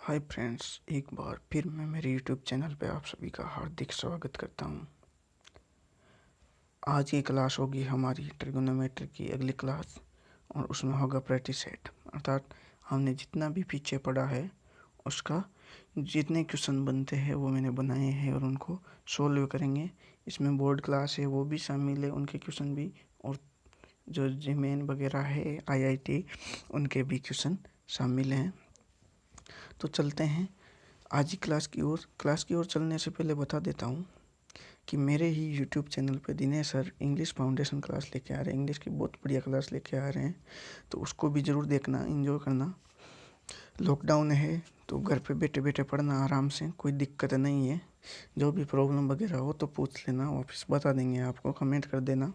Hi friends, एक बार फिर मैं मेरे यूट्यूब चैनल पे आप सभी का हार्दिक स्वागत करता हूँ। आज की क्लास होगी हमारी ट्रिगोनोमेट्री की अगली क्लास और उसमें होगा प्रैक्टिस सेट, अर्थात हमने जितना भी पीछे पढ़ा है उसका जितने क्वेश्चन बनते हैं वो मैंने बनाए हैं और उनको सोल्व करेंगे। इसमें बोर्ड क्लास है वो भी शामिल है, उनके क्वेश्चन भी, और जो जीमेन वगैरह है आईआईटी उनके भी क्वेश्चन शामिल हैं। तो चलते हैं आज की क्लास की ओर चलने से पहले बता देता हूँ कि मेरे ही यूट्यूब चैनल पे Dinesh sir English foundation class लेके आ रहे हैं। इंग्लिश की बहुत बढ़िया क्लास लेके आ रहे हैं, तो उसको भी ज़रूर देखना, एंजॉय करना। लॉकडाउन है तो घर पे बैठे बैठे पढ़ना आराम से, कोई दिक्कत नहीं है। जो भी प्रॉब्लम वगैरह हो तो पूछ लेना, वापस बता देंगे आपको, कमेंट कर देना।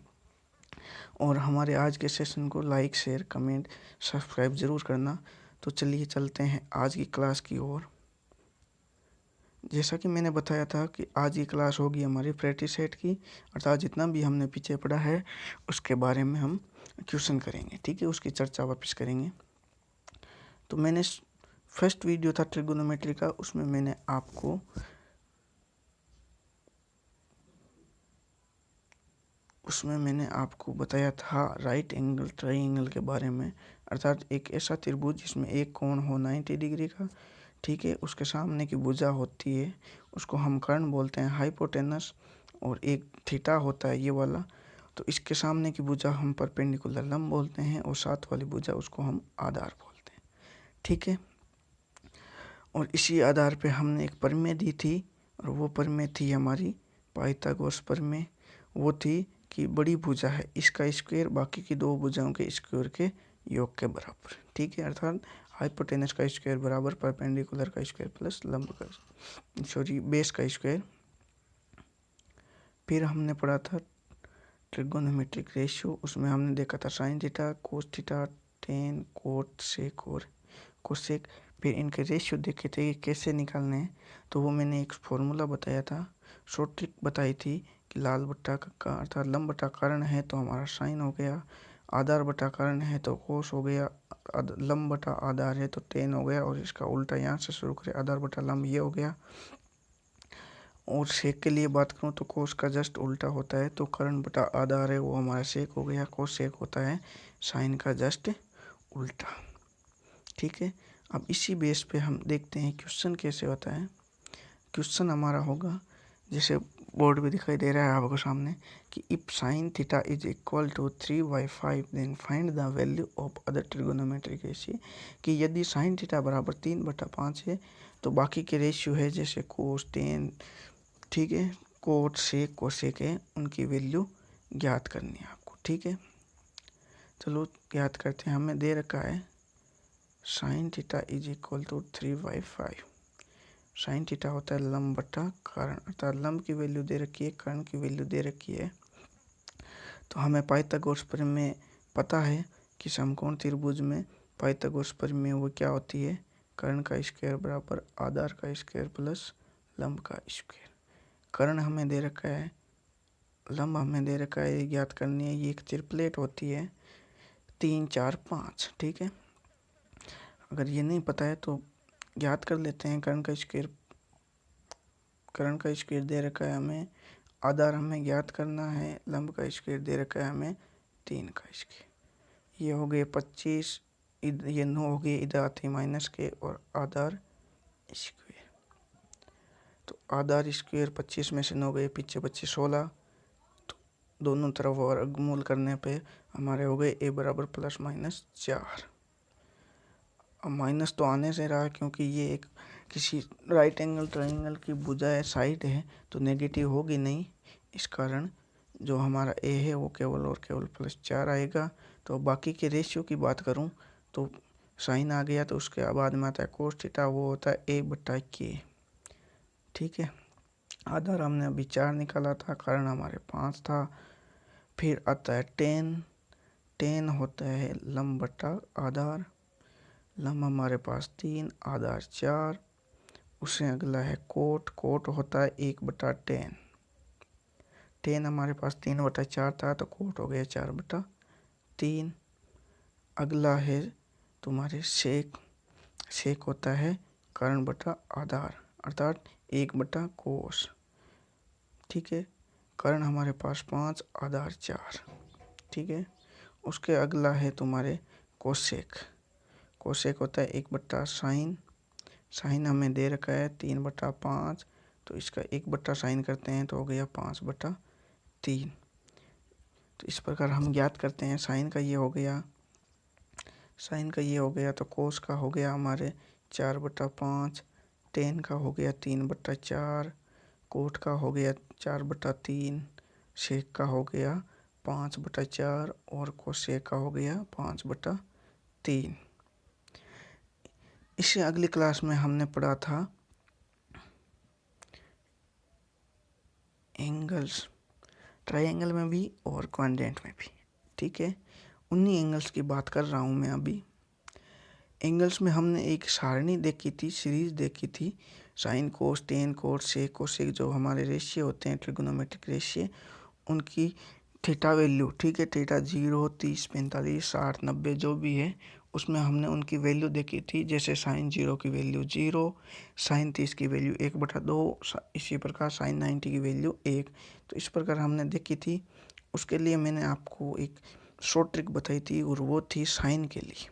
और हमारे आज के सेशन को लाइक शेयर कमेंट सब्सक्राइब ज़रूर करना। तो चलिए चलते हैं आज की क्लास की ओर। जैसा कि मैंने बताया था कि आज की क्लास होगी हमारी प्रैक्टिस सेट की, अर्थात जितना भी हमने पीछे पढ़ा है उसके बारे में हम क्वेश्चन करेंगे, ठीक है, उसकी चर्चा वापस करेंगे। तो मैंने फर्स्ट वीडियो था ट्रिगोनोमेट्री का, उसमें मैंने आपको बताया था राइट एंगल ट्रायंगल के बारे में, अर्थात एक ऐसा त्रिभुज जिसमें एक कोण हो 90 डिग्री का, ठीक है, उसके सामने की भुजा होती है उसको हम कर्ण बोलते हैं, हाइपोटेनस, और एक थीटा होता है ये वाला, तो इसके सामने की भुजा हम परपेंडिकुलर लंब बोलते हैं और साथ वाली भुजा उसको हम आधार बोलते हैं, ठीक है। और इसी आधार पे हमने एक प्रमेय दी थी और वो प्रमेय थी हमारी पाइथागोरस प्रमेय। वो थी कि बड़ी भुजा है इसका स्क्वायर बाकी की दो भुजाओं के स्क्वायर के योग के बराबर, ठीक है, अर्थात हाइपोटेनस का स्क्वायर बराबर परपेंडिकुलर का स्क्वायर प्लस लंब का बेस का स्क्वायर। फिर हमने पढ़ा था ट्रिगोनोमेट्रिक रेशियो, उसमें हमने देखा था sine theta cos theta tan cot sec और कोसेक। फिर इनके रेशियो देखे थे कि कैसे निकालने हैं, तो वो मैंने एक फॉर्मूला बताया था, शॉर्ट ट्रिक बताई थी कि लाल बट्टा का अर्थात लंब बटा कर्ण है तो हमारा साइन हो गया, आधार बटा कर्ण है तो कोस हो गया, लंब बटा आधार है तो टेन हो गया, और इसका उल्टा यहाँ से शुरू करें आधार बटा लंब ये हो गया। और सेक के लिए बात करूँ तो कोस का जस्ट उल्टा होता है, तो कर्ण बटा आधार है वो हमारा सेक हो गया, कोस सेक होता है साइन का जस्ट उल्टा, ठीक है। अब इसी बेस पे हम देखते हैं क्वेश्चन कैसे होता है। क्वेश्चन हमारा होगा, जैसे बोर्ड पे दिखाई दे रहा है आपको सामने, कि if sine theta is equal to 3/5 then find the value of other trigonometric ratio, कि यदि साइन थीटा बराबर 3/5 है तो बाकी के रेशियो है जैसे कोस टेन, ठीक है, कोट सेक कोसेक है, उनकी वैल्यू ज्ञात करनी है आपको, ठीक है। चलो ज्ञात करते हैं। हमें दे रखा है sine theta is equal to 3/5। Sine theta होता है लंब बटा कर्ण, अर्थात लंब की वैल्यू दे रखी है, कर्ण की वैल्यू दे रखी है। तो हमें पाइथागोरस प्रमेय पता है कि समकोण त्रिभुज में पाइथागोरस प्रमेय वो क्या होती है, कर्ण का स्क्वायर बराबर आधार का स्क्वायर प्लस लंब का स्क्वायर। कर्ण हमें दे रखा है, लंब हमें दे रखा है, ये ज्ञात करनी है। ये एक त्रिप्लेट होती है 3 4 5, ठीक है। अगर ये नहीं पता है तो ज्ञात कर लेते हैं। कर्ण का स्क्वायर दे रखा है हमें, आधार हमें ज्ञात करना है, लंब का स्क्वायर दे रखा है हमें 3 का स्क्वायर। ये हो गए 25, ये 9 हो गए, इधर आते माइनस के, और आधार स्क्वायर, तो आधार स्क्वायर 25 में से 9 गए, पीछे बच्चे 16, तो दोनों तरफ वर्गमूल करने पे हमारे हो गए a बराबर प्लस माइनस 4। अब माइनस तो आने से रहा क्योंकि ये एक किसी राइट एंगल ट्रायंगल की भुजा है, साइड है, तो नेगेटिव होगी नहीं, इस कारण जो हमारा a है वो केवल और केवल +4 आएगा। तो बाकी के रेशियो की बात करूं तो साइन आ गया, तो उसके बाद में आता है कोस थीटा, वो होता है a/k, ठीक है। आधार हमने अभी 4 निकाला था, कारण हमारे 5 था। फिर आता है टेन होता है लंब बटा आधार, लंब हमारे पास 3 आधार 4। उससे अगला है कोट होता है 1/10। टेन हमारे पास 3/4 था तो कोट हो गया 4/3। अगला है तुम्हारे सेक होता है कारण बटा आधार अर्थात 1 बटा कोस। ठीक है, कारण हमारे पास 5, आधार 4। ठीक है, उसके अगला है तुम्हारे कोसेक। कोसेक होता है 1/साइन। साइन हमें दे रखा है 3/5, तो इसका 1/साइन करते हैं तो हो गया 5/3। तो इस प्रकार हम ज्ञात करते हैं। साइन का ये हो गया, साइन का ये हो गया, तो कोस का हो गया हमारे 4/5, टेन का हो गया 3/4, कोट का हो गया 4/3, सेक का हो गया 5/4 और कोसेक का हो गया 5/3। इससे अगली क्लास में हमने पढ़ा था एंगल्स, ट्रायंगल में भी और क्वाड्रेंट में भी। ठीक है, उन्हीं एंगल्स की बात कर रहा हूँ मैं अभी। एंगल्स में हमने एक सारणी देखी थी, सीरीज देखी थी, sine cos tan cot sec cosec, जो हमारे रेशियो होते हैं ट्रिगोनोमेट्रिक रेशियो, उनकी थीटा वैल्यू। ठीक है, थीटा 0, 30, 45, 60, 90 जो भी है, उसमें हमने उनकी वैल्यू देखी थी। जैसे साइन 0 की वैल्यू 0, साइन 30 की वैल्यू 1/2, इसी प्रकार साइन 90 की वैल्यू 1। तो इस प्रकार हमने देखी थी। उसके लिए मैंने आपको एक शॉर्ट ट्रिक बताई थी और वो थी साइन के लिए।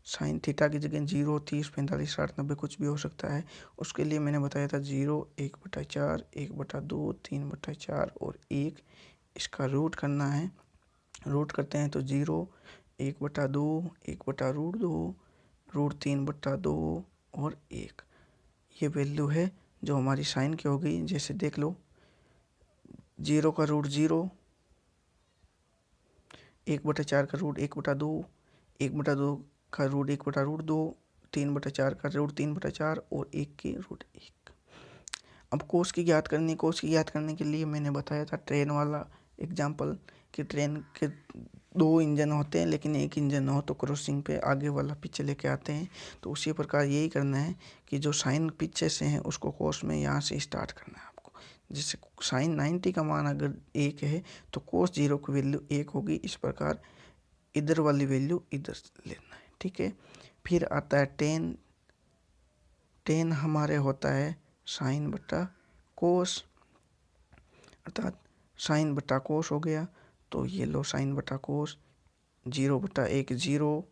साइन थीटा की जगह 0, 30, 45, 60, 90 कुछ भी हो सकता है। उसके लिए मैंने बताया था 0, 1/4, 1/2, 3/4 और 1। इसका रूट करना है। रूट करते हैं तो 0, 1/2, 1/√2, √3/2 और 1। ये वैल्यू है जो हमारी साइन की हो गई। जैसे देख लो, 0 का रूट 0, 1/4 का रूट 1/2, 1/2 का रूट 1/√2, 3/4 का रूट 3/4 और 1 की रूट 1। अब कोस की ज्ञात करनी। कोस की ज्ञात करने के लिए मैंने बताया था ट्रेन वाला एग्जाम्पल कि ट्रेन के 2 इंजन होते हैं, लेकिन एक इंजन हो तो क्रॉसिंग पे आगे वाला पीछे लेके आते हैं। तो उसी प्रकार यही करना है कि जो साइन पीछे से है उसको कोस में यहाँ से स्टार्ट करना है आपको। जैसे साइन 90 का मान अगर 1 है तो कोस 0 की वैल्यू 1 होगी। इस प्रकार इधर वाली वैल्यू इधर लेना है। ठीक है, फिर आता है टेन। टेन हमारे होता है साइन बटा कोस, अर्थात साइन बटा कोस हो गया। तो ये लो साइन बटा कोस, 0/1 0,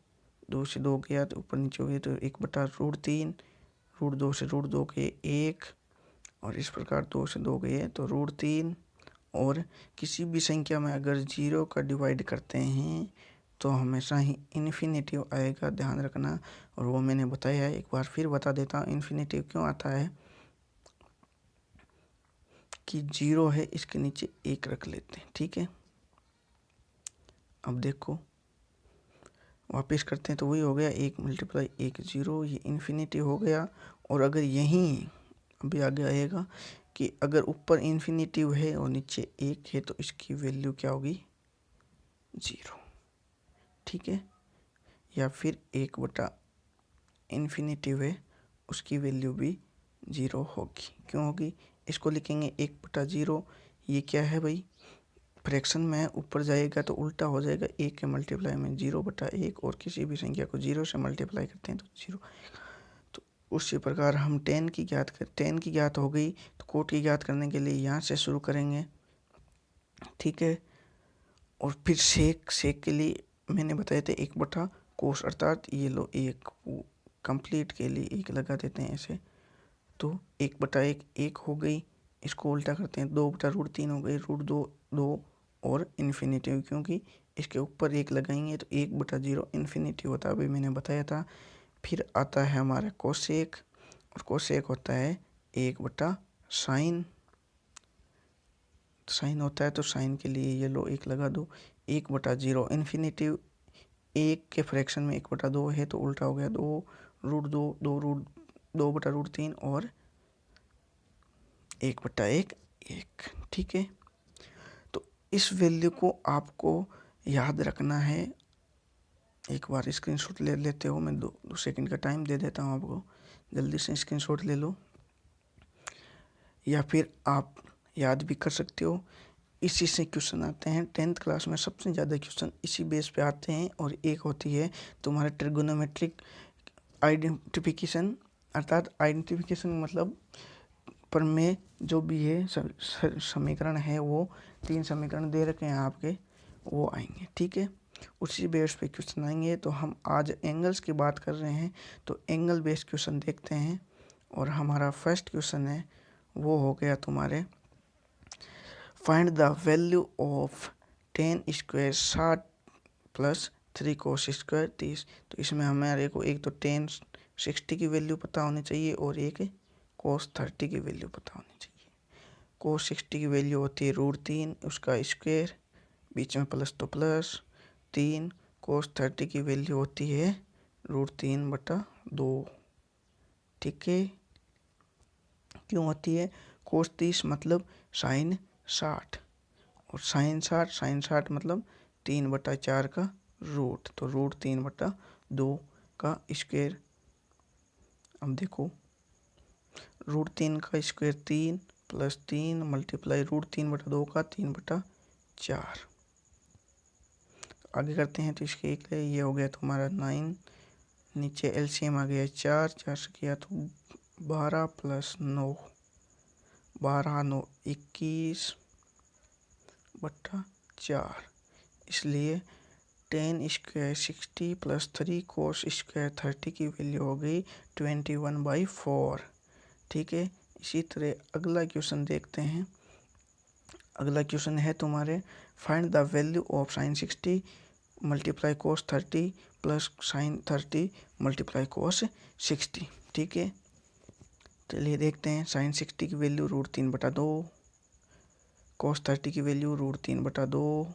2 से 2 गया तो ऊपर नीचे हो गया, तो 1/√3, √2 से √2 गए 1, और इस प्रकार 2 से 2 गए तो √3। और किसी भी संख्या में अगर 0 का डिवाइड करते हैं तो हमेशा ही इन्फिनेटिव आएगा, ध्यान रखना। और वो मैंने बताया है, एक बार फिर बता देता हूँ इन्फिनेटिव क्यों आता है। कि 0 है, इसके नीचे 1 रख लेते हैं। ठीक है, अब देखो वापस करते हैं तो वही हो गया 1 × 1 0, ये इन्फिनेटिव हो गया। और अगर यहीं अभी आगे आएगा कि अगर ऊपर इन्फिनेटिव है और नीचे 1 है तो इसकी वैल्यू क्या होगी 0। ठीक है, या फिर 1/इन्फिनेटिव है उसकी वैल्यू भी 0 होगी। क्यों होगी, इसको लिखेंगे 1/0। ये क्या है भाई, फ्रैक्शन में ऊपर जाएगा तो उल्टा हो जाएगा। 1 के मल्टीप्लाई में 0/1, और किसी भी संख्या को 0 से मल्टीप्लाई करते हैं तो 0। तो उसी प्रकार हम टेन की ज्ञात हो गई। तो कोट की ज्ञात करने के लिए यहाँ से शुरू करेंगे। ठीक है, और फिर सेक के लिए मैंने बताया था 1/कोस, अर्थात ये लो 1 कंप्लीट के लिए 1 लगा देते हैं ऐसे। तो 1/1 1 हो गई। इसको उल्टा करते हैं 2/√3 हो गई, √2 2 और इन्फिनेटिव, क्योंकि इसके ऊपर 1 लगाएंगे तो 1/0 इन्फिनेटिव होता है, अभी मैंने बताया था। फिर आता है हमारा कोसेक, और कोसेक होता है 1/साइन। साइन होता है तो साइन के लिए ये लो 1 लगा दो। 1/0 इन्फिनेटिव, 1 के फ्रैक्शन में 1/2 है तो उल्टा हो गया 2, √2 2/√3 और 1/1 1। ठीक है, तो इस वैल्यू को आपको याद रखना है। एक बार स्क्रीनशॉट ले लेते हो, मैं 2 सेकंड का टाइम दे देता हूँ आपको, जल्दी से स्क्रीनशॉट ले लो, या फिर आप याद भी कर सकते हो। इसी से क्वेश्चन आते हैं 10th क्लास में, सबसे ज़्यादा क्वेश्चन इसी बेस पे आते हैं। और एक होती है तुम्हारे ट्रिगोनोमेट्रिक आइडेंटिफिकेशन अर्थात आइडेंटिफिकेशन मतलब प्रमेय जो भी है समीकरण है, वो 3 समीकरण दे रखे हैं आपके, वो आएंगे। ठीक है, उसी बेस पे क्वेश्चन आएंगे। तो हम आज एंगल्स की बात कर रहे हैं, तो एंगल बेस्ड क्वेश्चन देखते हैं। और हमारा फर्स्ट क्वेश्चन है वो हो गया तुम्हारे, find the value of ten square 60 plus 3 cos square 30। तो इसमें हमारे को एक तो टेन 60 की वैल्यू पता होनी चाहिए और एक कोस 30 की वैल्यू पता होनी चाहिए। कोस 60 की वैल्यू होती है √3 उसका स्क्वायर, बीच में प्लस तो प्लस 3। कोस 30 की वैल्यू होती है √3/2। ठीक है, क्यों होती है? कोस 30 मतलब साइन 60 और साइन 60 मतलब 3/4 का रूट, तो √3/2 का स्क्वायर। अब देखो √3 का स्क्वायर 3 प्लस 3 मल्टीप्लाई √3/2 का 3/4। आगे करते हैं तो इसके एक ये हो गया तुम्हारा 9, नीचे एलसीएम आ गया 4 से किया तो 12 प्लस 9, 12 9 21/4। इसलिए ten square 60 plus 3 cos square 30 की वैल्यू हो गई 21/4। ठीक है, इसी तरह अगला क्वेश्चन देखते हैं। अगला क्वेश्चन है तुम्हारे, find the value of sine 60 multiply cos 30 plus sine 30 multiply कोस 60। ठीक है, चलिए देखते हैं। साइन 60 की वैल्यू √3/2, कोस 30 की वैल्यू √3/2,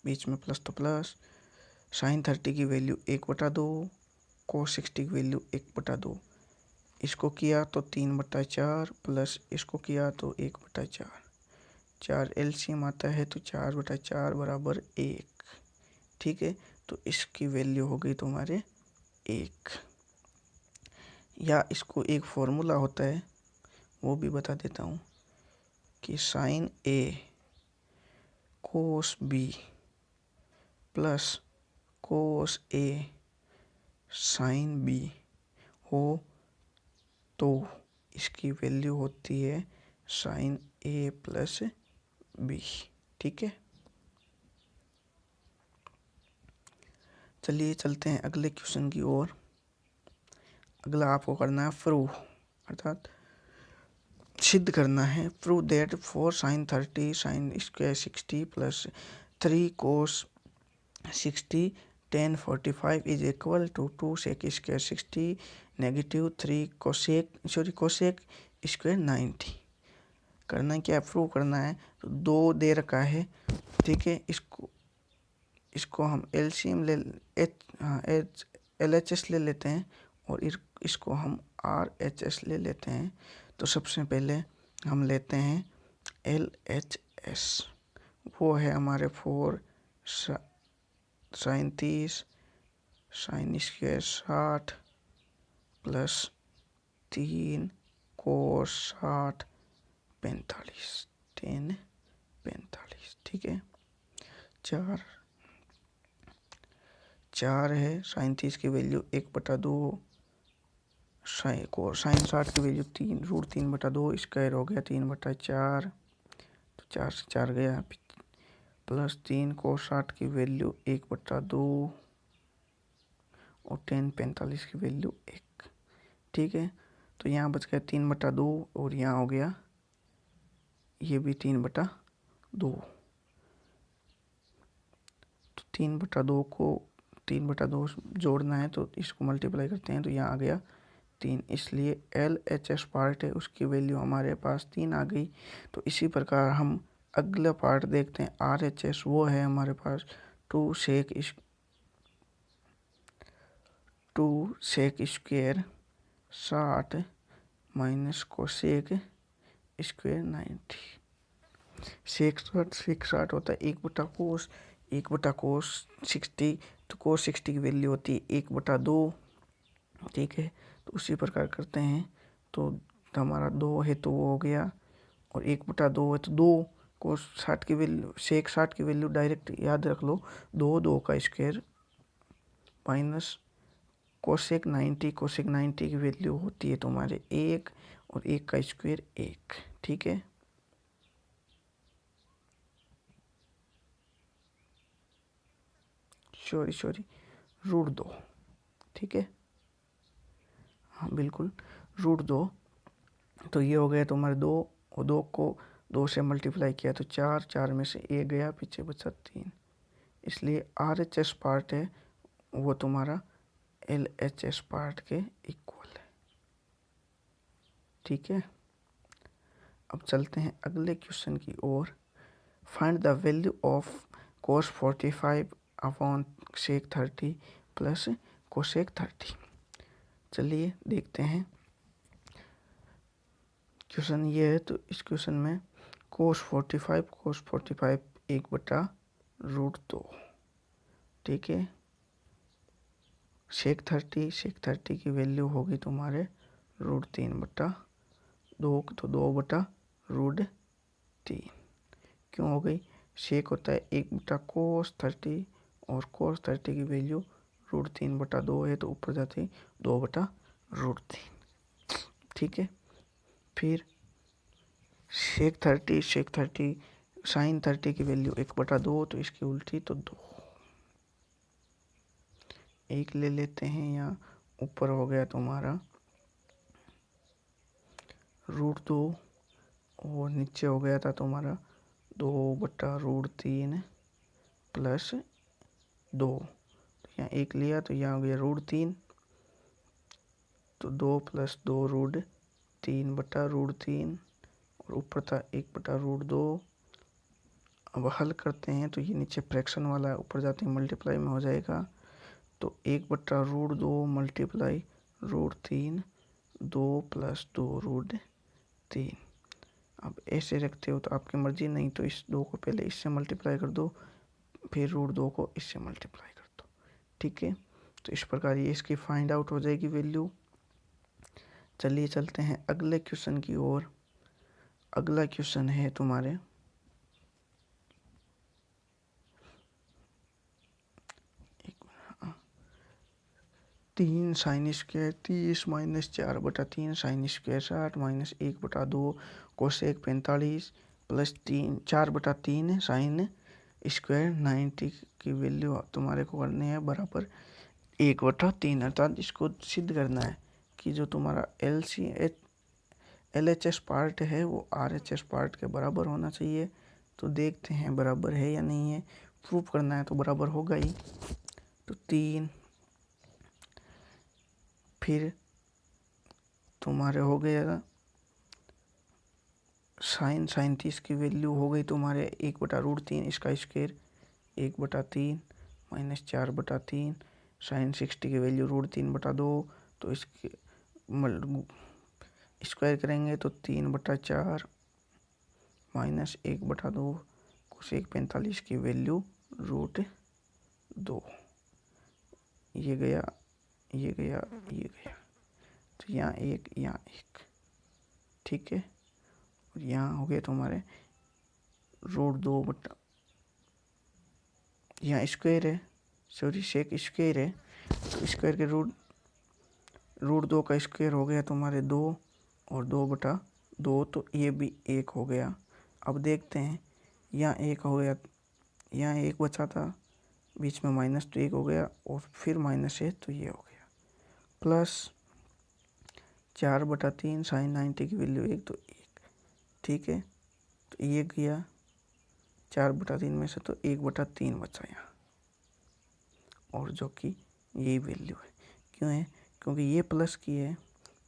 बीच में प्लस तो प्लस, साइन 30 की वैल्यू 1/2, कोस 60 की वैल्यू 1/2। इसको किया तो 3/4 प्लस इसको किया तो 1/4, 4 एलसीएम आता है तो 4/4 बराबर 1। ठीक है, तो इसकी वैल्यू हो गई तुम्हारे 1। या इसको एक फॉर्मूला होता है वो भी बता देता हूँ कि sine A cos B plus cos A sine B हो तो इसकी वैल्यू होती है साइन A प्लस B। ठीक है, चलिए चलते हैं अगले क्वेश्चन की ओर। अगला आपको करना है प्रूव, अर्थात सिद्ध करना है। Prove that four sine 30 sine square 60 plus 3 cos 60 tan 45 is equal to 2 sec square 60 negative 3 cosec square 90। करना क्या, प्रूव करना है। तो 2 दे रखा है। ठीक है, इसको हम एलसीएम LHS ले लेते हैं और इसको हम RHS ले लेते हैं। तो सबसे पहले हम लेते हैं LHS, वो है हमारे 4 sign 30 sine square 60 plus 3 cos 60 45 10 45। ठीक है, 4 है, साइन 30 की वैल्यू 1/2, साइन 60 की वैल्यू 3 √3/2, स्क्वायर हो गया 3/4, तो 4 से 4 गया, प्लस 3 कोस 60 की वैल्यू 1/2 और tan 45 की वैल्यू 1। ठीक है, तो यहाँ बच गया 3/2 और यहाँ हो गया ये भी 3/2। तो 3/2 को 3/2 जोड़ना है तो इसको मल्टीप्लाई करते हैं तो यहाँ आ गया 3। इसलिए LHS पार्ट है उसकी वैल्यू हमारे पास 3 आ गई। तो इसी प्रकार हम अगला पार्ट देखते हैं RHS, वो है हमारे पास 2 sec square 60 minus cosec square 90। Sec 60 होता है 1/कोस 60, तो कोस 60 की वैल्यू होती है 1/2। ठीक है, तो उसी प्रकार करते हैं तो हमारा 2 है तो वो हो गया और 1/2 है तो 2 कोस 60 की वैल्यू, सेक 60 की वैल्यू डायरेक्ट याद रख लो, 2 का स्क्वायर माइनस कोसेक 90 की वैल्यू होती है तुम्हारे 1 और 1 का स्क्वायर 1, ठीक है। सॉरी √2, ठीक है, हाँ बिल्कुल √2। तो ये हो गया तुम्हारे 2 और 2 को 2 से मल्टीप्लाई किया तो 4, 4 में से 1 गया, पीछे बचा 3, इसलिए RHS पार्ट है वो तुम्हारा LHS पार्ट के इक्वल है, ठीक है। अब चलते हैं अगले क्वेश्चन की ओर। Find the value of cos 45 upon sec 30 plus cosec 30। चलिए देखते हैं क्वेश्चन ये है। तो इस क्वेश्चन में cos 45 1/√2, ठीक है। sec 30 की वैल्यू होगी तुम्हारे √3/2, तो 2/√3 क्यों हो गई? शेक होता है 1/cos 30 और cos 30 की वैल्यू √3/2 है, तो ऊपर जाती 2/√3, ठीक है। फिर शेक 30 साइन 30 की वैल्यू 1/2, तो इसकी उल्टी तो 2, 1 ले लेते हैं। यहाँ ऊपर हो गया तुम्हारा √2 और नीचे हो गया था तुम्हारा 2/√3 प्लस 2, तो यहाँ 1 लिया तो यहाँ हो गया √3, तो 2 + 2√3/√3 और ऊपर था 1/√2। अब हल करते हैं तो ये नीचे फ्रैक्शन वाला है, ऊपर जाते हैं मल्टीप्लाई में हो जाएगा, तो 1/√2 मल्टीप्लाई √3, 2 + 2√3। अब ऐसे रखते हो तो आपकी मर्जी, नहीं तो इस 2 को पहले इससे मल्टीप्लाई कर दो, फिर √2 को इससे मल्टीप्लाई कर दो, ठीक है। तो इस प्रकार ये इसकी फाइंड आउट हो जाएगी वैल्यू। चलिए चलते हैं अगले क्वेश्चन की ओर। अगला क्वेश्चन है तुम्हारे 3 sin square 30 - 4/3 sin square 60 - 1/2 cosec 45 plus 4/3 sin square 90 की वैल्यू तुम्हारे को करनी है बराबर 1/3, अर्थात इसको सिद्ध करना है कि जो तुम्हारा LHS पार्ट है वो RHS पार्ट के बराबर होना चाहिए। तो देखते हैं बराबर है या नहीं है। प्रूफ करना है तो बराबर होगा ही। तो 3, फिर तुम्हारे हो गया साइन 30 की वैल्यू हो गई तुम्हारे 1/√3, इसका स्क्वायर 1/3 - 4/3 साइन 60 की वैल्यू √3/2, तो इसके स्क्वायर करेंगे तो 3/4 - 1/2 कोसेक 45 की वैल्यू √2। ये गया, ये गया, ये गया, तो यहाँ 1, यहाँ 1, ठीक है। और यहाँ हो गया तुम्हारे √2 यहाँ स्क्वायर है, सॉरी सेक स्क्वायर है, तो स्क्वायर के √2 का स्क्वायर हो गया तुम्हारे 2 और 2/2, तो ये भी 1 हो गया। अब देखते हैं, यहाँ 1 हो गया, यहाँ 1 बचा था, बीच में माइनस, तो 1 हो गया, और फिर माइनस है तो ये हो गया, प्लस 4/3 साइन 90 की वैल्यू 1, तो 1, ठीक है। तो ये गया 4/3 में से, तो 1/3 बचा यहाँ, और जो कि यही वैल्यू है। क्यों है? क्योंकि ये प्लस की है,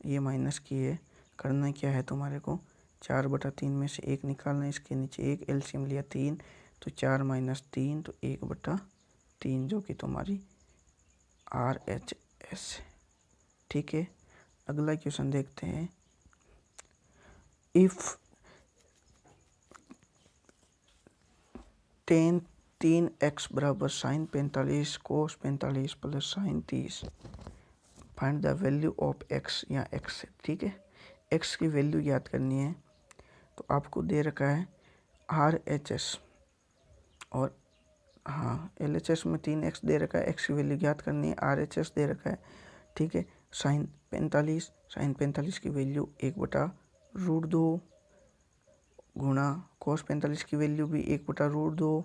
ये माइनस की है। करना क्या है तुम्हारे को, 4/3 में से 1 निकालना है, इसके नीचे 1, एलसीएम लिया 3, तो 4 - 3 तो 1/3, जो कि तुम्हारी RHS है, ठीक है। अगला क्वेश्चन देखते हैं। इफ 3x बराबर sine 45 cos 45 plus sine 30, find the value of x, या x है, ठीक है। x की वैल्यू याद करनी है, तो आपको दे रखा है RHS और हाँ LHS में 3x दे रखा है, x की वैल्यू याद करनी है, RHS दे रखा है ठीक है। साइन 45 की वैल्यू 1/√2 गुणा cos 45 की वैल्यू भी 1/√2,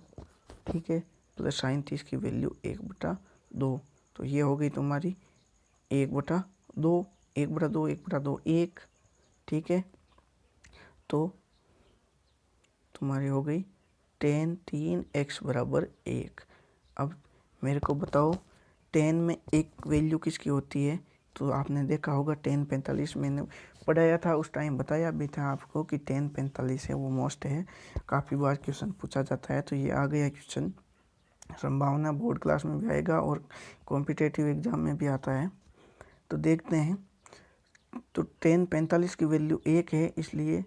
ठीक है, प्लस साइन 30 की वैल्यू 1/2। तो ये हो गई तुम्हारी 1/2, 1/2, 1/2, 1, ठीक है। तो तुम्हारी हो गई tan 3x बराबर 1। अब मेरे को बताओ tan में एक वैल्यू किसकी होती है? तो आपने देखा होगा tan 45 मैंने पढ़ाया था, उस टाइम बताया भी था आपको कि tan 45 है वो मोस्ट है, काफ़ी बार क्वेश्चन पूछा जाता है। तो ये आ गया क्वेश्चन, संभावना बोर्ड क्लास में भी आएगा और कॉम्पिटिटिव एग्जाम में भी आता है। तो देखते हैं। तो tan 45 की वैल्यू 1 है, इसलिए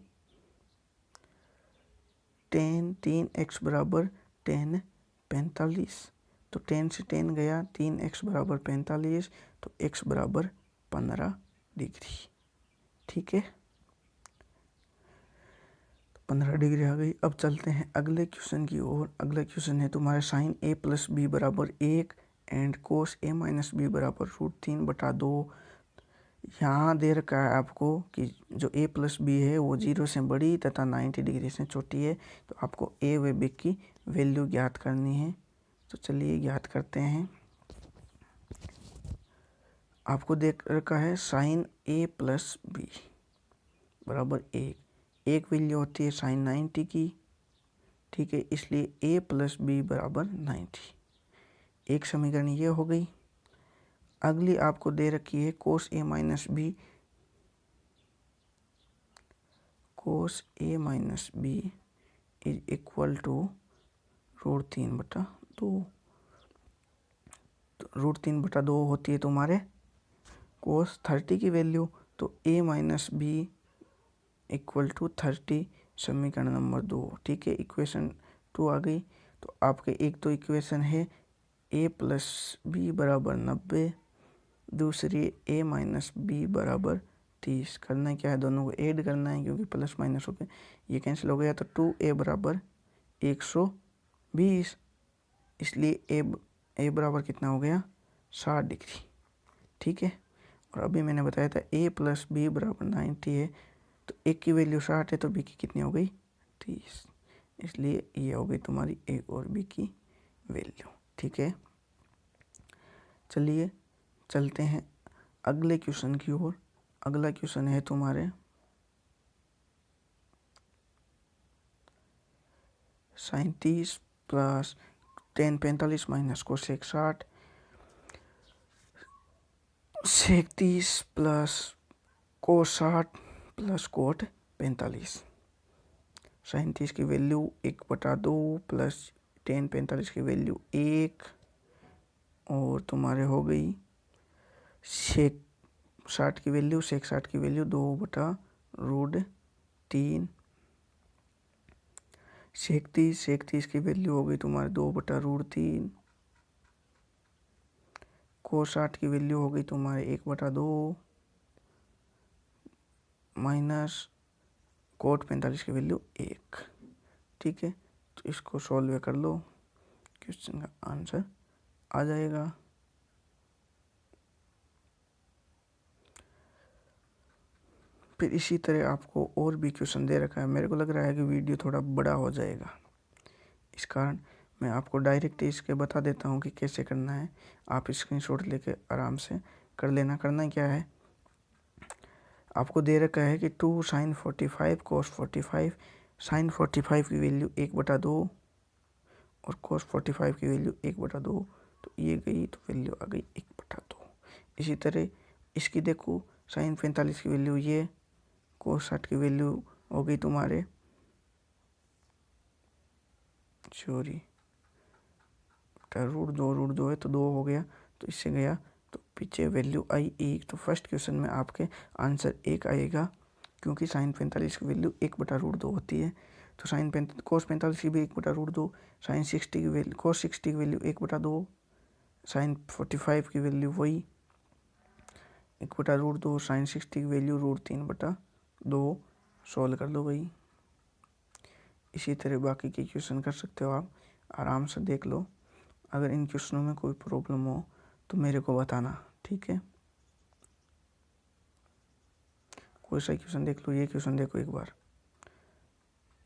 tan 3x बराबर tan 45। तो tan से tan गया, 3x बराबर 45, तो x बराबर 15 डिग्री, ठीक है। 15 डिग्री आ गई। अब चलते हैं अगले क्वेश्चन की ओर। अगला क्वेश्चन है तुम्हारे साइन a प्लस बी बराबर 1 and cos a minus B बराबर √3/2। यहाँ दे रखा है आपको कि जो a प्लस बी है वो 0 से बड़ी तथा 90 डिग्री से छोटी है। तो आपको a व b की वैल्यू ज्ञात करनी है। तो चलिए ज्ञात करते हैं। आपको देख रखा है साइन a प्लस बी बराबर 1, एक वैल्यू होती है साइन 90 की, ठीक है, इसलिए a प्लस बी बराबर 90। एक समीकरण ये हो गई। अगली आपको दे रखी है cos a minus B, cos a minus B is equal to √3/2। √3/2 होती है तुम्हारे कोस 30 की वैल्यू। तो a minus B equal to 30, समीकरण नंबर 2, ठीक है, इक्वेशन 2 आ गई। तो आपके एक तो इक्वेशन है a प्लस बी बराबर 90, दूसरी a माइनस बी बराबर 30। करना क्या है, दोनों को ऐड करना है, क्योंकि प्लस माइनस हो गया, ये कैंसिल हो गया। तो 2a बराबर 120, इसलिए a बराबर कितना हो गया, 60 डिग्री, ठीक है। और अभी मैंने बताया था a प्लस बी बराबर 90 है, तो एक की वैल्यू 60 है, तो b की कितनी हो गई, 30, इसलिए ये हो गई तुम्हारी a और b की वैल्यू, ठीक है। चलिए चलते हैं अगले क्वेश्चन की ओर। अगला क्वेश्चन है तुम्हारे sine 30 plus tan 45 minus cosec 60, sec 30 plus cos 60 plus cot 45। Sine 30 की वैल्यू 1/2 प्लस tan 45 की वैल्यू 1, और तुम्हारे हो गई सेक 60 की वैल्यू 2/√3। सेक 30 की वैल्यू हो गई तुम्हारे 2/√3। कोस 60 की वैल्यू हो गई तुम्हारे 1/2 माइनस कोट 45 की वैल्यू 1, ठीक है। तो इसको सॉल्व कर लो, क्वेश्चन का आंसर आ जाएगा। फिर इसी तरह आपको और भी क्वेश्चन दे रखा है। मेरे को लग रहा है कि वीडियो थोड़ा बड़ा हो जाएगा, इस कारण मैं आपको डायरेक्ट इसके बता देता हूँ कि कैसे करना है। आप स्क्रीनशॉट लेके आराम से कर लेना। करना क्या है, आपको दे रखा है कि 2 साइन 45 कोस 45। साइन 45 की वैल्यू 1/2 और कोस 45 की वैल्यू 1/2, तो ये गई, तो वैल्यू आ गई 1/2। इसी तरह इसकी देखो, साइन 45 की वैल्यू ये, कोस 60 की वैल्यू हो गई तुम्हारे √2 है, तो 2 हो गया, तो इससे गया, तो पीछे वैल्यू आई 1। तो फर्स्ट क्वेश्चन में आपके आंसर 1 आएगा, क्योंकि साइन 45 की वैल्यू 1/√2 होती है। तो कोस 45 की भी 1/√2, साइन 60 की वैल्यू, कोस 60 की वैल्यू 1/2, साइन 45 की वैल्यू वही 1/√2, साइन 60 की वैल्यू √3/2। सॉल्व कर लो भाई। इसी तरह बाकी के क्वेश्चन कर सकते हो, आप आराम से देख लो। अगर इन क्वेश्चनों में कोई प्रॉब्लम हो तो मेरे को बताना, ठीक है। कोई सा क्वेश्चन देख लो, ये क्वेश्चन देखो एक बार,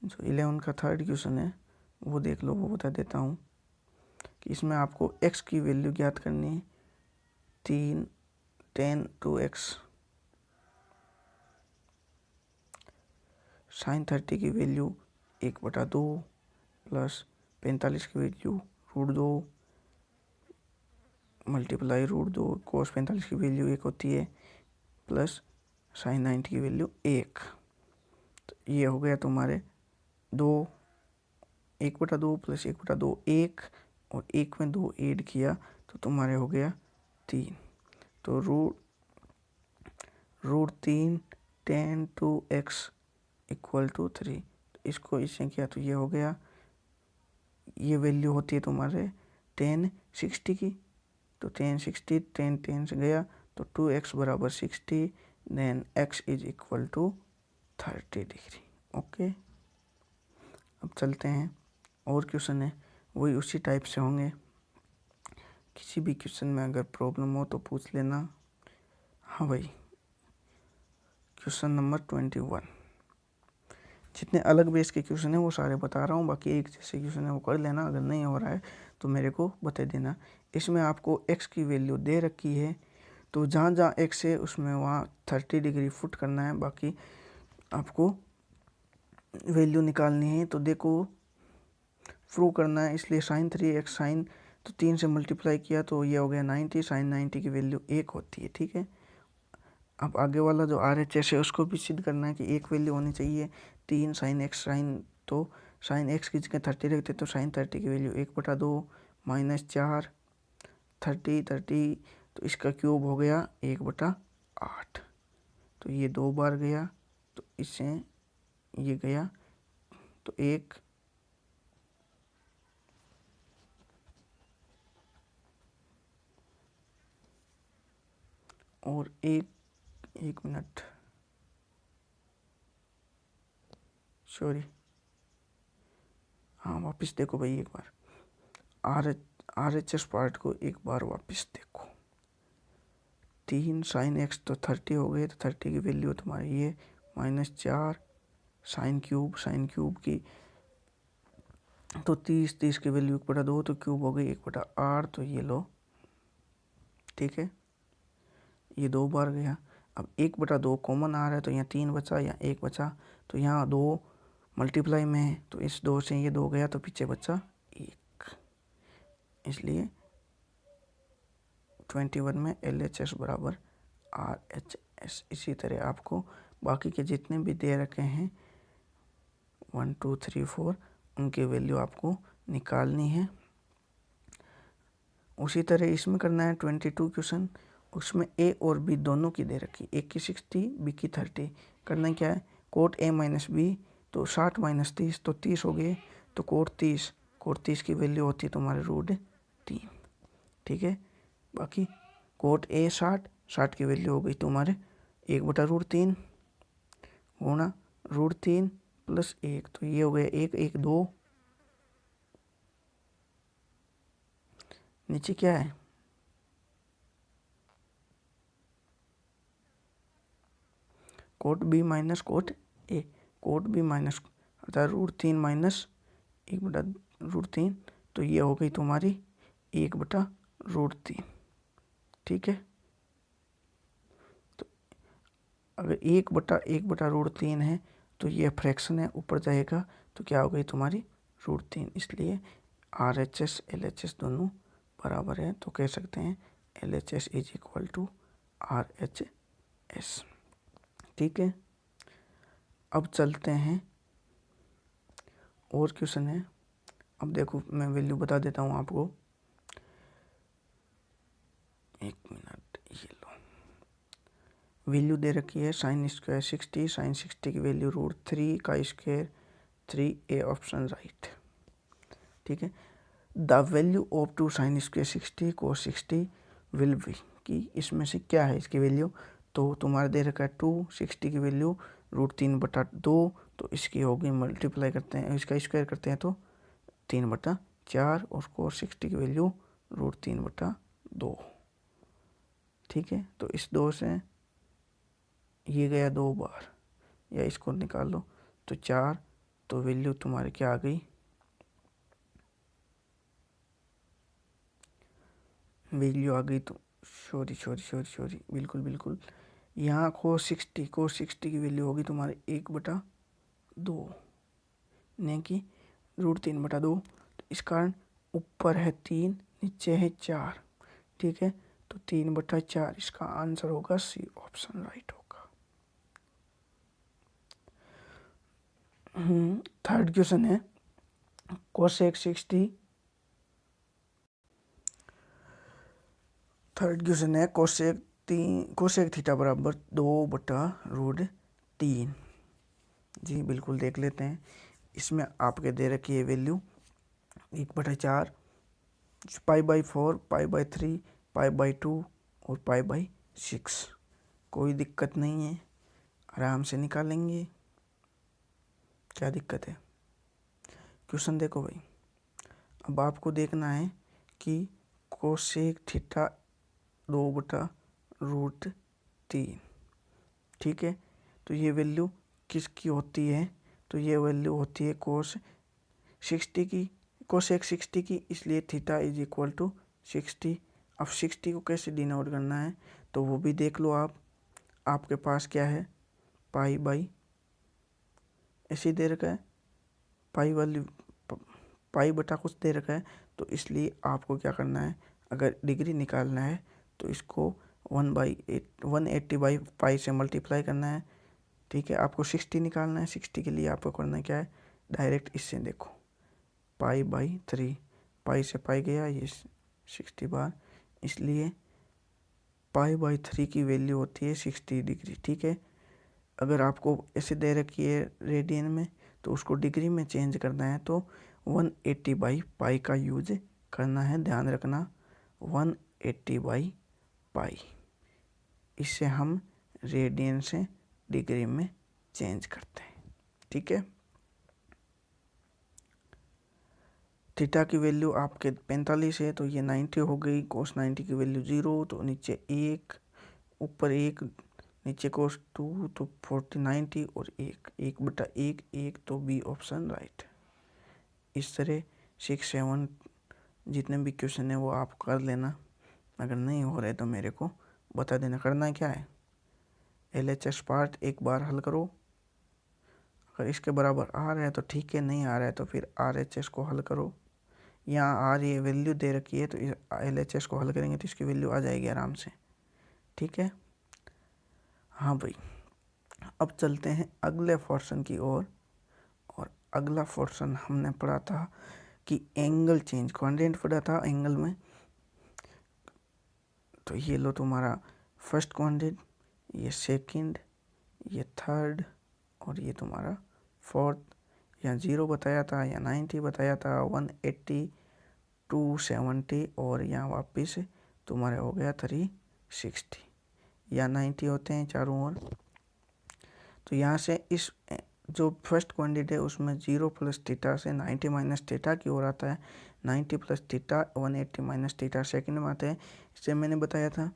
जो 11 का थर्ड क्वेश्चन है वो देख लो। वो बता देता हूँ कि इसमें आपको x की वैल्यू ज्ञात करनी है 3 10 2x, साइन 30 की वैल्यू 1/2 प्लस 45 की वैल्यू √2 मल्टीप्लाई √2, कोस 45 की वैल्यू 1 होती है, प्लस साइन 90 की वैल्यू 1। तो ये हो गया तुम्हारे 1/2 प्लस 1/2 1, और 1 में 2 ऐड किया तो तुम्हारे हो गया 3। तो √3 10 2x = 3। तो इसको इससे किया तो ये हो गया, ये वैल्यू होती है तुम्हारे 10 60 की, तो 10 60 10 10 से गया तो 2x = 60, then x = 30 degree. Okay, अब चलते हैं और क्वेश्चन है, वही उसी टाइप से होंगे। किसी भी क्वेश्चन में अगर प्रॉब्लम हो तो पूछ लेना। हाँ भाई, क्वेश्चन नंबर 21। जितने अलग बेस के क्वेश्चन है वो सारे बता रहा हूँ, बाकी एक जैसे क्वेश्चन है वो कर लेना। अगर नहीं हो रहा है तो मेरे को बता देना। इसमें आपको x की वैल्यू दे रखी है, तो जहाँ जहाँ x है उसमें वहाँ 30 डिग्री फुट करना है, बाकी आपको वैल्यू निकालनी है। तो देखो प्रूव करना है, इसलिए साइन 3x साइन, तो 3 से मल्टीप्लाई किया तो ये हो गया 90, साइन 90 की वैल्यू 1 होती है। ठीक है, अब आगे वाला जो RHS है उसको भी सिद्ध करना है कि एक वैल्यू होनी चाहिए 3 साइन x साइन, तो साइन x की जगह 30 रखते तो साइन 30 की वैल्यू 1/2 -4 30 30, तो इसका क्यूब हो गया 1/8। तो ये 2 बार गया, तो इससे ये गया तो 1 और 1 मिनट, सॉरी, हाँ वापस देखो भाई एक बार, RHS पार्ट को एक बार वापस देखो। 3 साइन x तो 30 हो गए, तो 30 की वैल्यू तुम्हारी ये -4 साइन क्यूब की, तो 30 की वैल्यू 1/2, तो क्यूब हो गई 1/8, तो ये लो। ठीक है, ये 2 बार गया। अब 1/2 कॉमन आ रहा है, तो यहाँ 3 बचा, यहाँ 1 बचा, तो यहाँ 2 मल्टीप्लाई में है, तो इस 2 से ये 2 गया तो पीछे बचा 1। इसलिए 21 में LHS = RHS। इसी तरह आपको बाकी के जितने भी दे रखे हैं 1 2 3 4 उनकी वैल्यू आपको निकालनी है। उसी तरह इसमें करना है 22 क्वेश्चन, उसमें A और B दोनों की दे रखी, A की 60 B की 30। करना क्या है, कोट A - B, तो 60 - 30 तो 30 हो गए, तो कोट 30 की वैल्यू होती है तुम्हारे √3। ठीक है, बाकी कोट A 60 की वैल्यू हो गई तुम्हारे 1/√3 गुणा √3 + 1, तो ये हो गया 1 1 2, नीचे क्या है cot B - cot A, cot B minus अर्थात √3 - 1/√3, तो ये हो गई तुम्हारी 1/√3। ठीक है, तो अगर 1/1/√3 है तो ये फ्रैक्शन है, ऊपर जाएगा तो क्या हो गई तुम्हारी √3। इसलिए RHS LHS दोनों बराबर है, तो कह सकते हैं LHS = RHS। ठीक है, अब चलते हैं और क्वेश्चन है। अब देखो मैं वैल्यू बता देता हूँ आपको, 1 मिनट, ये लो वैल्यू दे रखी है sin² 60, sin 60 की वैल्यू √3 का स्क्वायर 3A, ऑप्शन राइट। ठीक है, the value of 2 sin² 60 cos 60 will be, कि इसमें से क्या है इसकी वैल्यू। तो तुम्हारा दे रखा है 260 की वैल्यू √3/2, तो इसकी होगी, मल्टीप्लाई करते हैं, इसका स्क्वायर करते हैं तो 3/4, और cos 60 की वैल्यू √3/2। ठीक है, तो इस 2 से ये गया 2 बार, या इसको निकाल लो तो 4, तो वैल्यू तुम्हारी क्या आ गई, वैल्यू आ गई तो सॉरी बिल्कुल यहाँ cos 60 की वैल्यू होगी तुम्हारी 1/2 ने की √3/2। तो इस कारण ऊपर है 3, नीचे है 4, ठीक है। तो 3/4 इसका आंसर होगा सी ऑप्शन राइट होगा। थर्ड क्वेश्चन है कोसेक 60। थर्ड क्वेश्चन है कोसेक थीटा बराबर 2/√3। जी बिल्कुल देख लेते हैं। इसमें आपके दे रखी है वैल्यू 1/4, π/4, π/3, π/2 और π/6। कोई दिक्कत नहीं है, आराम से निकालेंगे। क्या दिक्कत है? क्वेश्चन देखो भाई, अब आपको देखना है कि कोसेक थीटा 2/√3, ठीक है। तो ये वैल्यू किसकी होती है? तो ये वैल्यू होती है कोसेक 60 की, इसलिए थीटा इज इक्वल टू 60। अब 60 को कैसे डिनोट करना है तो वो भी देख लो आप। आपके पास क्या है, पाई ऐसे दे रखा है, पाई बटा कुछ दे रखा है, तो इसलिए आपको क्या करना है, अगर डिग्री निकालना है तो इसको 180/पाई से मल्टीप्लाई करना है, ठीक है। आपको 60 निकालना है, 60 के लिए आपको करना क्या है, डायरेक्ट इससे देखो π/3, पाई से पाई गया ये 60 बार, इसलिए π/3 की वैल्यू होती है 60 डिग्री, ठीक है। अगर आपको ऐसे दे रखी है रेडियन में तो उसको डिग्री में चेंज करना है तो 180/पाई का यूज करना है, ध्यान रखना 180/पाई। इससे हम रेडियन से डिग्री में चेंज करते हैं, ठीक है। थीटा की वैल्यू आपके 45 है तो ये 90 हो गई। कोस 90 की वैल्यू 0, तो नीचे 1, ऊपर 1, नीचे कोस 2 तो 90 और 1/1 तो बी ऑप्शन राइट। इस तरह 6, 7 जितने भी क्वेश्चन है वो आप कर लेना। अगर नहीं हो रहे तो मेरे को बता देना। करना क्या है, LHS पार्ट एक बार हल करो, अगर इसके बराबर आ रहा है तो ठीक है, नहीं आ रहा है तो फिर RHS को हल करो। यहाँ ये वैल्यू दे रखी है तो LHS को हल करेंगे तो इसकी वैल्यू आ जाएगी आराम से, ठीक है। हाँ भाई, अब चलते हैं अगले पोर्शन की ओर। और अगला पोर्शन हमने पढ़ा था कि एंगल चेंज, क्वाड्रेंट पढ़ा था एंगल में। तो ये लो तुम्हारा फर्स्ट क्वाड्रेंट, ये सेकंड, ये थर्ड और ये तुम्हारा फोर्थ। यहाँ 0 बताया था, या 90 बताया था, 180, 270 और यहाँ वापस तुम्हारे हो गया 360, या 90 होते हैं चारों ओर। तो यहाँ से इस जो फर्स्ट क्वाड्रेंट है उसमें 0 + थीटा से 90 - थीटा की ओर आता है, 90 + थीटा 180 - थीटा सेकंड में आता है। इससे मैंने बताया था।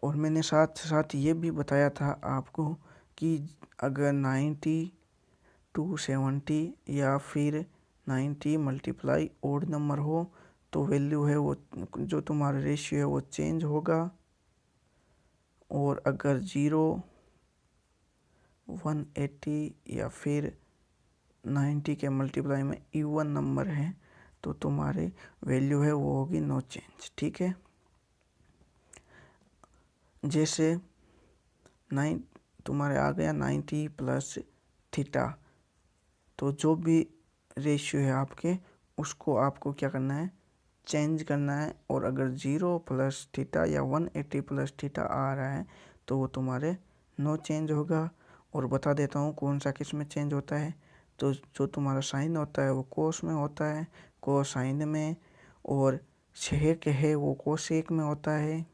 और मैंने साथ साथ ये भी बताया था आपको कि अगर 90, 270 या फिर 90 × ओड नंबर हो तो वैल्यू है वो, जो तुम्हारा रेशियो है वो चेंज होगा। और अगर 0, 180 या फिर 90 के मल्टीप्लाई में इवन नंबर है तो तुम्हारे वैल्यू है वो होगी नो चेंज, ठीक है। जैसे तुम्हारे आ गया 90 + थीटा, तो जो भी रेशियो है आपके उसको आपको क्या करना है, चेंज करना है। और अगर 0 + थीटा या 180 + थीटा आ रहा है तो वो तुम्हारे नो चेंज होगा। और बता देता हूँ कौन सा किस में चेंज होता है। तो जो तुम्हारा साइन होता है वो कोस में होता है, कोसाइन में। और सेक है वो कोसेक में होता है,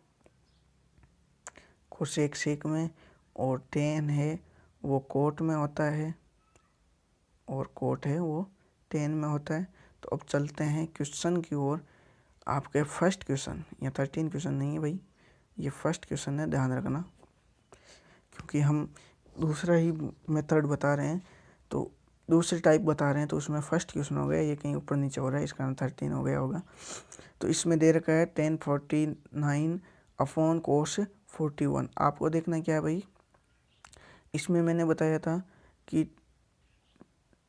कोसेक सेक में। और टेन है वो कोट में होता है, और कोट है वो टेन में होता है। तो अब चलते हैं क्वेश्चन की ओर। आपके फर्स्ट क्वेश्चन, या 13 क्वेश्चन नहीं है भाई, ये फर्स्ट क्वेश्चन है, ध्यान रखना। क्योंकि हम दूसरा ही मेथड बता रहे हैं, तो दूसरी टाइप बता रहे हैं। तो उसमें फर्स्ट क्वेश्चन हो गया, ये कहीं ऊपर नीचे हो रहा है, इस कारण 13 हो गया होगा। तो इसमें दे रखा है 1049 अपॉन कोस 41। आपको देखना क्या है भाई, इसमें मैंने बताया था कि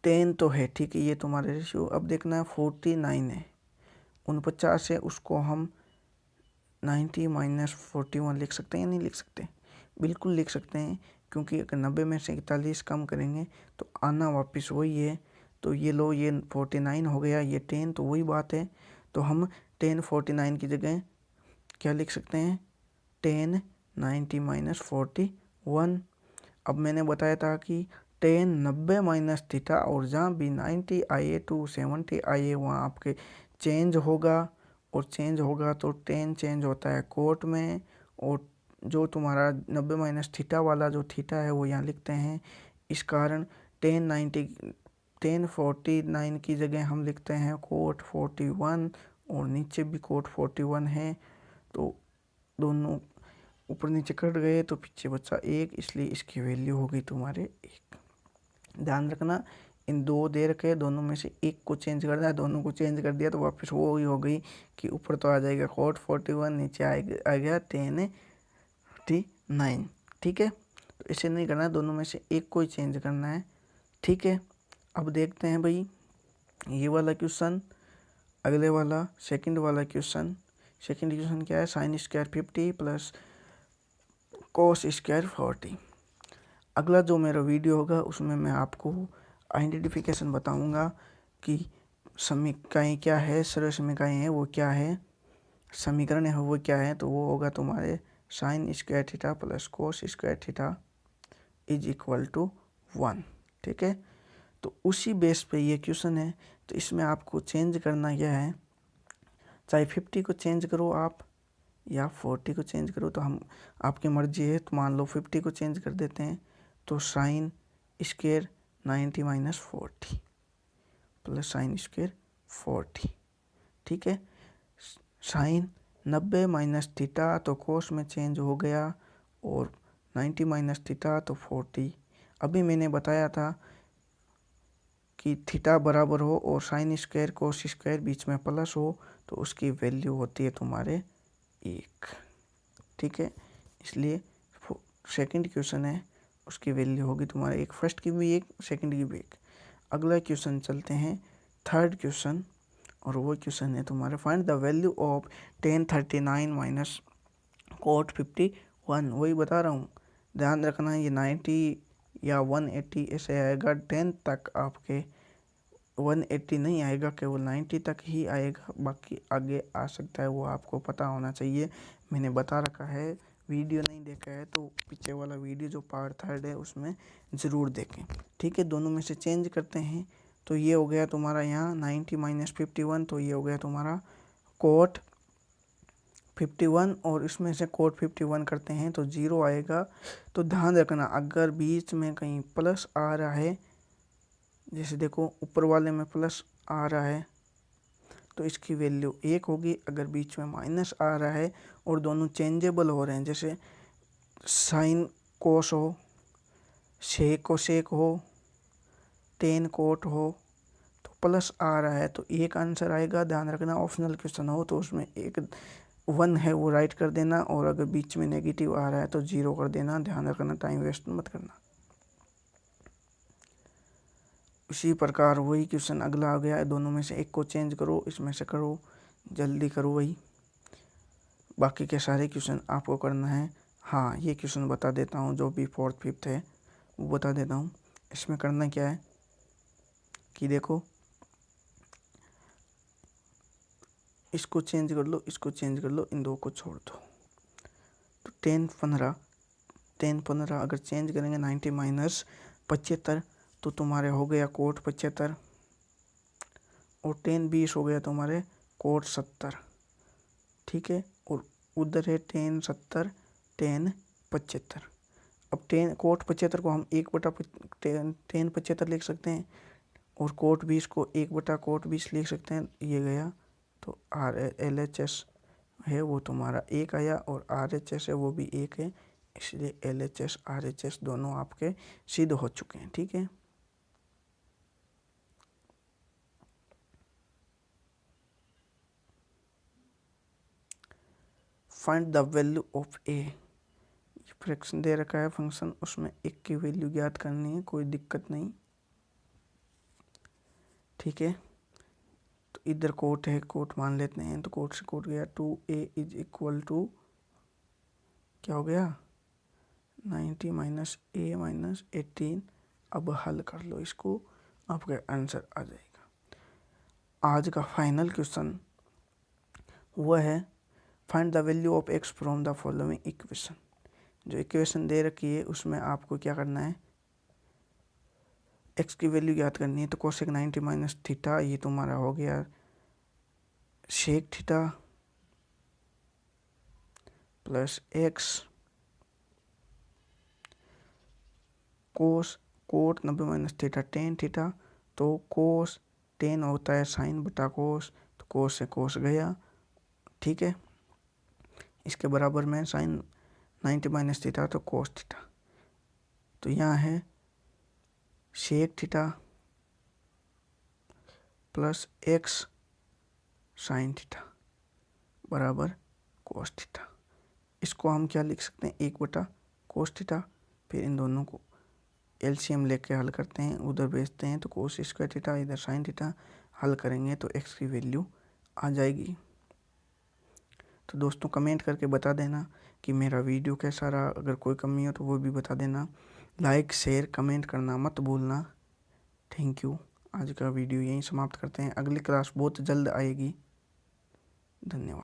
10 तो है, ठीक है, ये तुम्हारे रेशियो। अब देखना है 49 है, 49 है, उसको हम 90 माइनस 41 लिख सकते हैं या नहीं लिख सकते? बिल्कुल लिख सकते हैं, क्योंकि अगर 90 में से 41 कम करेंगे तो आना वापस वही है। तो ये लो, ये 49 हो गया, ये 10, तो वही बात है। तो हम 1049 की जगह क्या लिख सकते हैं? 10 90 माइनस 41। अब मैंने बताया था कि 10 90 माइनस थीटा, और जहाँ भी 90 आए टू 70 आए वहाँ आपके चेंज होगा, और चेंज होगा तो 10 चेंज होता है कोट में, और जो तुम्हारा 90 माइनस थीटा वाला जो थीटा है वो यहाँ लिखते हैं। इस कारण 1049 की जगह हम लिखते हैं कोट 41, और नीचे भी कोट 41 है। तो दोनों ऊपर नीचे कट गए तो पीछे बचा 1, इसलिए इसकी वैल्यू होगी तुम्हारे 1। ध्यान रखना, इन दो दे रखे, दोनों में से एक को चेंज करना है, दोनों को चेंज कर दिया तो वापस वो ही हो गई कि ऊपर तो आ जाएगा कोट 41, नीचे आ गया 1049। ठीक है, तो इसे नहीं करना है, दोनों में से एक को ही चेंज करना है। ठीक है, अब देखते हैं भाई ये वाला क्वेश्चन, अगले वाला सेकंड वाला क्वेश्चन। सेकंड क्वेश्चन क्या है? Sine square 50 plus cos square 40। अगला जो मेरा वीडियो होगा उसमें मैं आपको आइडेंटिफिकेशन बताऊंगा कि समीकरण क्या है, सर्व समीकरण है वो क्या है, समीकरण है वो क्या है। तो वो होगा तुम्हारे sine square theta plus cos square theta is equal to 1। ठीक है, तो उसी बेस पे ये क्वेश्चन है। तो इसमें आपको चेंज करना क्या है, चाहे 50 को चेंज करो आप या 40 को चेंज करो, तो हम आपकी मर्जी है। तो मान लो 50 को चेंज कर देते हैं, तो sine square 90 minus 40 plus sine square 40। ठीक है, साइन 90 माइनस थीटा तो कोस में चेंज हो गया, और 90 माइनस थीटा तो 40। अभी मैंने बताया था कि थीटा बराबर हो और साइन स्क्वायर कोस स्क्वायर बीच में प्लस हो, तो उसकी वैल्यू होती है तुम्हारे 1। ठीक है, इसलिए सेकंड क्वेश्चन है उसकी वैल्यू होगी तुम्हारे 1। फर्स्ट की भी 1, सेकंड की भी 1। अगला क्वेश्चन चलते हैं, थर्ड क्वेश्चन, और वो क्वेश्चन है तुम्हारे find the value of 1039 minus cot 51। वही बता रहा हूँ, ध्यान रखना, ये 90 या 180 ऐसे आएगा। 10 तक आपके 180 नहीं आएगा, केवल 90 तक ही आएगा, बाकी आगे आ सकता है, वो आपको पता होना चाहिए। मैंने बता रखा है, वीडियो नहीं देखा है तो पीछे वाला वीडियो जो पार्ट थर्ड है उसमें ज़रूर देखें। ठीक है, दोनों में से चेंज करते हैं। तो ये हो गया तुम्हारा यहाँ 90 माइनस 51, तो ये हो गया तुम्हारा कोट 51, और इसमें से कोट 51 करते हैं तो 0 आएगा। तो ध्यान रखना, अगर बीच में कहीं प्लस आ रहा है, जैसे देखो ऊपर वाले में प्लस आ रहा है तो इसकी वैल्यू 1 होगी। अगर बीच में माइनस आ रहा है और दोनों चेंजेबल हो रहे हैं, जैसे साइन कोस हो, सेक को सेक हो, टेन कोट हो, तो प्लस आ रहा है तो एक आंसर आएगा। ध्यान रखना, ऑप्शनल क्वेश्चन हो तो उसमें एक 1 है वो राइट कर देना, और अगर बीच में नेगेटिव आ रहा है तो 0 कर देना। ध्यान रखना, टाइम वेस्ट मत करना। इसी प्रकार वही क्वेश्चन अगला आ गया है, दोनों में से एक को चेंज करो, इसमें से करो, जल्दी करो वही। बाकी के सारे क्वेश्चन आपको करना है। हाँ, ये क्वेश्चन बता देता हूँ, जो भी 4th 5th है वो बता देता हूँ। इसमें करना क्या है कि देखो, इसको चेंज कर लो, इसको चेंज कर लो, इन दो को छोड़ दो। तो 10 15 अगर चेंज करेंगे 90 माइनस 75, तो तुम्हारे हो गया कोट 75, और 10 20 हो गया तुम्हारे कोट 70। ठीक है, और उधर है 10 70 10 75। अब 10 कोट 75 को हम 1/10 75 लिख सकते हैं, और कोट 20 को 1/कोट 20 लिख सकते हैं। ये गया, तो RLHS है वो तुम्हारा 1 आया, और RHS है वो भी 1 है, इसलिए LHS RHS दोनों आपके सिद्ध हो चुके हैं। ठीक है, find the value of A, fraction दे रखा है फंक्शन, उसमें एक की वैल्यू ज्ञात करनी है, कोई दिक्कत नहीं। ठीक है, तो इधर कोट है, कोट मान लेते हैं, तो कोट से कोट गया, 2a इज इक्वल टू क्या हो गया 90 माइनस a माइनस 18। अब हल कर लो इसको, आपका आंसर आ जाएगा। आज का फाइनल क्वेश्चन वो है find the value of x from the following equation. जो इक्वेशन दे रखी है उसमें आपको क्या करना है, x की वैल्यू ज्ञात करनी है। तो कोसेक 90 माइनस थीटा, ये तुम्हारा हो गया sec theta plus x cos cot 90 minus theta tan theta, तो कोस टेन होता है साइन बटा कोस, तो कोस से कोस गया। ठीक है, इसके बराबर में साइन 90 माइनस थीटा तो कोस थीटा, तो यहाँ है sec theta plus X sine theta बराबर कोस थीटा। इसको हम क्या लिख सकते हैं, एक बटा कोस थीटा। फिर इन दोनों को एलसीएम लेके हल करते हैं, उधर भेजते हैं, तो कोस स्क्वायर थीटा इधर साइन थीटा, हल करेंगे तो एक्स की वैल्यू आ जाएगी। तो दोस्तों कमेंट करके बता देना कि मेरा वीडियो कैसा रहा, अगर कोई कमी हो तो वो भी बता देना। लाइक शेयर कमेंट करना मत भूलना। Thank you. आज का वीडियो यहीं समाप्त करते हैं, अगली क्लास बहुत जल्द आएगी। धन्यवाद।